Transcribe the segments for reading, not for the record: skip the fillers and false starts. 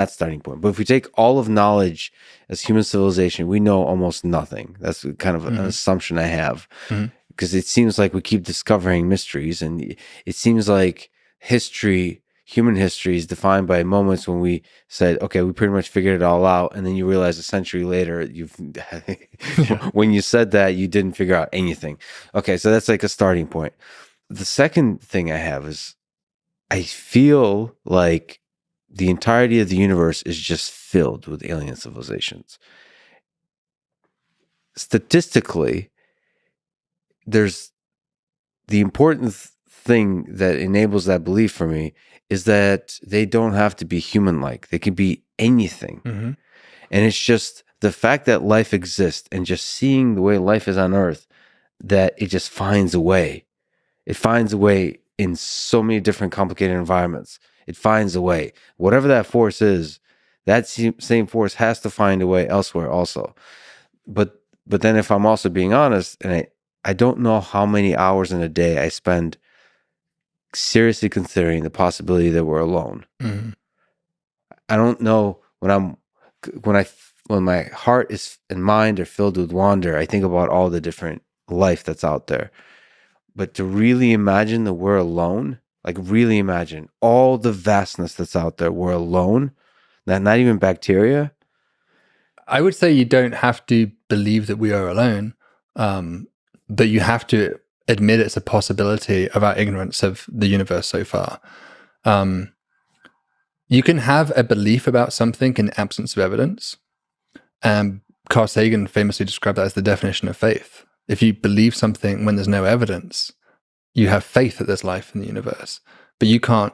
that starting point. But if we take all of knowledge as human civilization, we know almost nothing. That's kind of an assumption I have, because it seems like we keep discovering mysteries, and it seems like human history is defined by moments when we said, okay, we pretty much figured it all out, and then you realize a century later, when you said that, you didn't figure out anything. Okay, so that's like a starting point. The second thing I have is, I feel like the entirety of the universe is just filled with alien civilizations. Statistically, there's the important thing that enables that belief for me is that they don't have to be human-like. They can be anything. And it's just the fact that life exists, and just seeing the way life is on Earth, that it just finds a way. It finds a way in so many different complicated environments. It finds a way. Whatever that force is, that same force has to find a way elsewhere also. But then if I'm also being honest, and I don't know how many hours in a day I spend seriously considering the possibility that we're alone. I don't know when my heart and mind are filled with wonder, I think about all the different life that's out there. But to really imagine that we're alone, like really imagine all the vastness that's out there, we're alone, not even bacteria. I would say you don't have to believe that we are alone, but you have to admit it's a possibility of our ignorance of the universe so far. You can have a belief about something in absence of evidence. Carl Sagan famously described that as the definition of faith. If you believe something when there's no evidence, you have faith that there's life in the universe, but you can't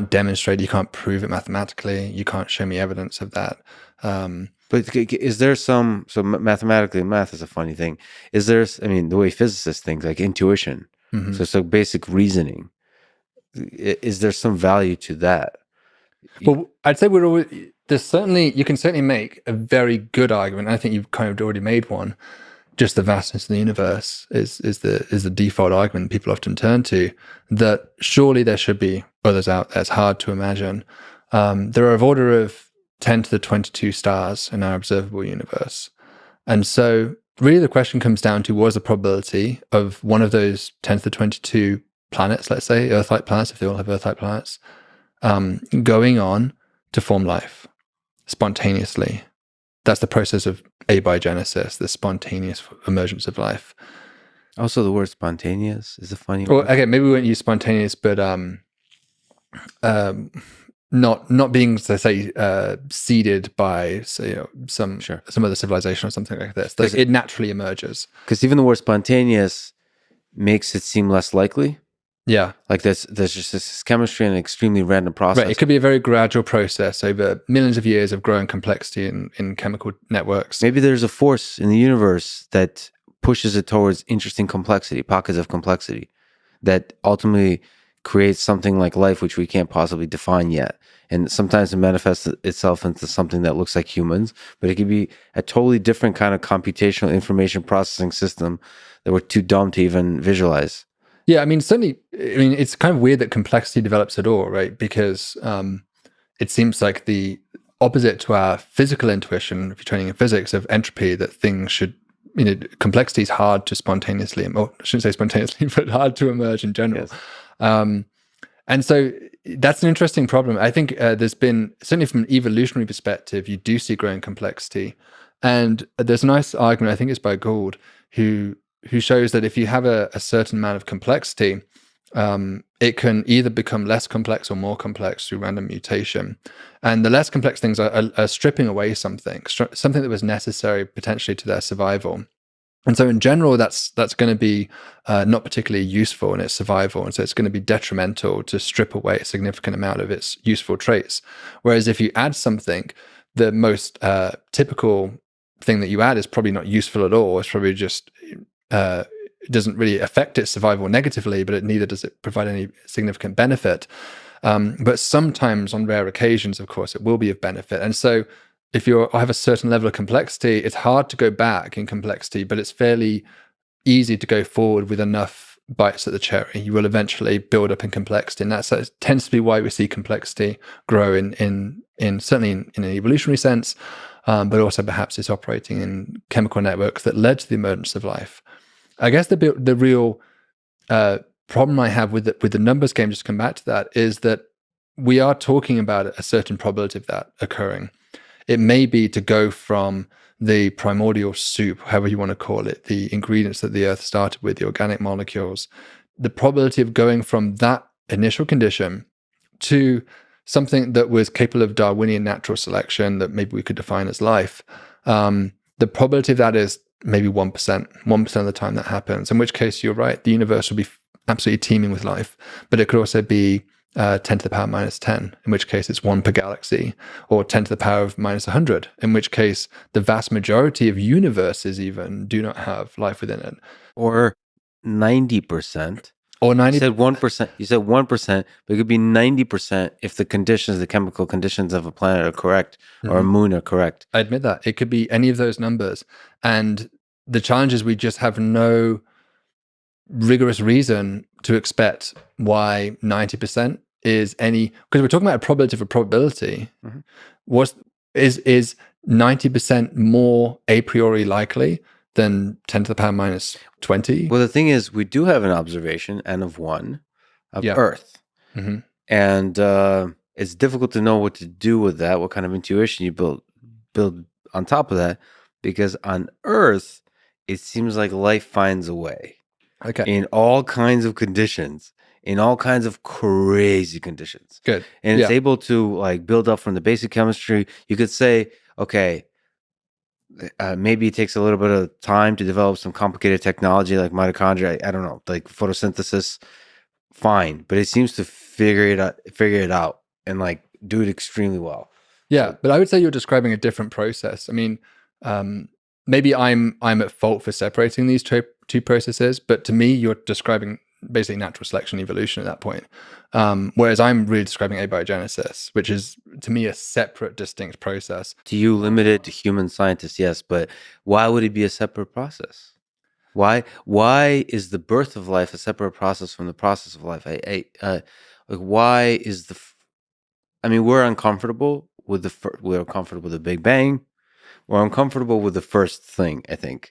demonstrate, you can't prove it mathematically, you can't show me evidence of that. But is there so mathematically, math is a funny thing. Is there, the way physicists think, like intuition, so basic reasoning, is there some value to that? Well, I'd say you can certainly make a very good argument. I think you've kind of already made one. Just the vastness of the universe is the default argument people often turn to, that surely there should be others out there. It's hard to imagine. There are of order of 10 to the 22 stars in our observable universe. And so really the question comes down to, what is the probability of one of those 10 to the 22 planets, let's say, Earth-like planets, if they all have Earth-like planets, going on to form life spontaneously? That's the process of abiogenesis, the spontaneous emergence of life. Also, the word spontaneous is a funny word. Okay, maybe we won't use spontaneous, but not being, so say, seeded by, some other civilization or something like this. It naturally emerges. Because even the word spontaneous makes it seem less likely. Yeah. Like there's just this chemistry and an extremely random process. Right. It could be a very gradual process over millions of years of growing complexity in chemical networks. Maybe there's a force in the universe that pushes it towards interesting complexity, pockets of complexity, that ultimately creates something like life, which we can't possibly define yet. And sometimes it manifests itself into something that looks like humans, but it could be a totally different kind of computational information processing system that we're too dumb to even visualize. Yeah, certainly, it's kind of weird that complexity develops at all, right? Because it seems like the opposite to our physical intuition, if you're training in physics, of entropy, that things should, complexity is hard to spontaneously, or I shouldn't say spontaneously, but hard to emerge in general. Yes. And so that's an interesting problem. I think there's been, certainly from an evolutionary perspective, you do see growing complexity. And there's a nice argument, I think it's by Gould, who shows that if you have a certain amount of complexity, it can either become less complex or more complex through random mutation. And the less complex things are stripping away something that was necessary potentially to their survival. And so in general, that's going to be not particularly useful in its survival. And so it's going to be detrimental to strip away a significant amount of its useful traits. Whereas if you add something, the most typical thing that you add is probably not useful at all. It's probably just it doesn't really affect its survival negatively, but neither does it provide any significant benefit. But sometimes, on rare occasions, of course, it will be of benefit. And so if you have a certain level of complexity, it's hard to go back in complexity, but it's fairly easy to go forward with enough bites at the cherry. You will eventually build up in complexity, and that tends to be why we see complexity grow in certainly in an evolutionary sense, but also perhaps it's operating in chemical networks that led to the emergence of life. I guess the real problem I have with the numbers game, just to come back to that, is that we are talking about a certain probability of that occurring. It may be to go from the primordial soup, however you want to call it, the ingredients that the earth started with, the organic molecules, the probability of going from that initial condition to something that was capable of Darwinian natural selection that maybe we could define as life. The probability of that is maybe 1% of the time that happens, in which case you're right, the universe will be absolutely teeming with life, but it could also be 10 to the power minus 10, in which case it's 1 per galaxy, or 10 to the power of minus 100, in which case the vast majority of universes even do not have life within it. Or 90%. Or 90%. You said 1%. You said 1%, but it could be 90% if the conditions, the chemical conditions of a planet are correct, or a moon are correct. I admit that. It could be any of those numbers. And the challenge is we just have no rigorous reason to expect why 90% is any, because we're talking about a probability of a probability. Is 90% more a priori likely than 10 to the power minus 20? Well, the thing is, we do have an observation, N of 1, of Earth. And it's difficult to know what to do with that, what kind of intuition you build on top of that, because on Earth, it seems like life finds a way. Okay. In all kinds of conditions, in all kinds of crazy conditions. Good. And it's able to like build up from the basic chemistry. You could say, okay, maybe it takes a little bit of time to develop some complicated technology like mitochondria. I don't know, like photosynthesis. Fine, but it seems to figure it out, and like do it extremely well. Yeah, but I would say you're describing a different process. I mean, maybe I'm at fault for separating these two processes, but to me, you're describing basically natural selection, evolution at that point. Whereas I'm really describing abiogenesis, which is to me a separate, distinct process. To you, limited to human scientists, yes, but why would it be a separate process? Why is the birth of life a separate process from the process of life? Why is I mean, we're uncomfortable with we're uncomfortable with the Big Bang. We're uncomfortable with the first thing, I think.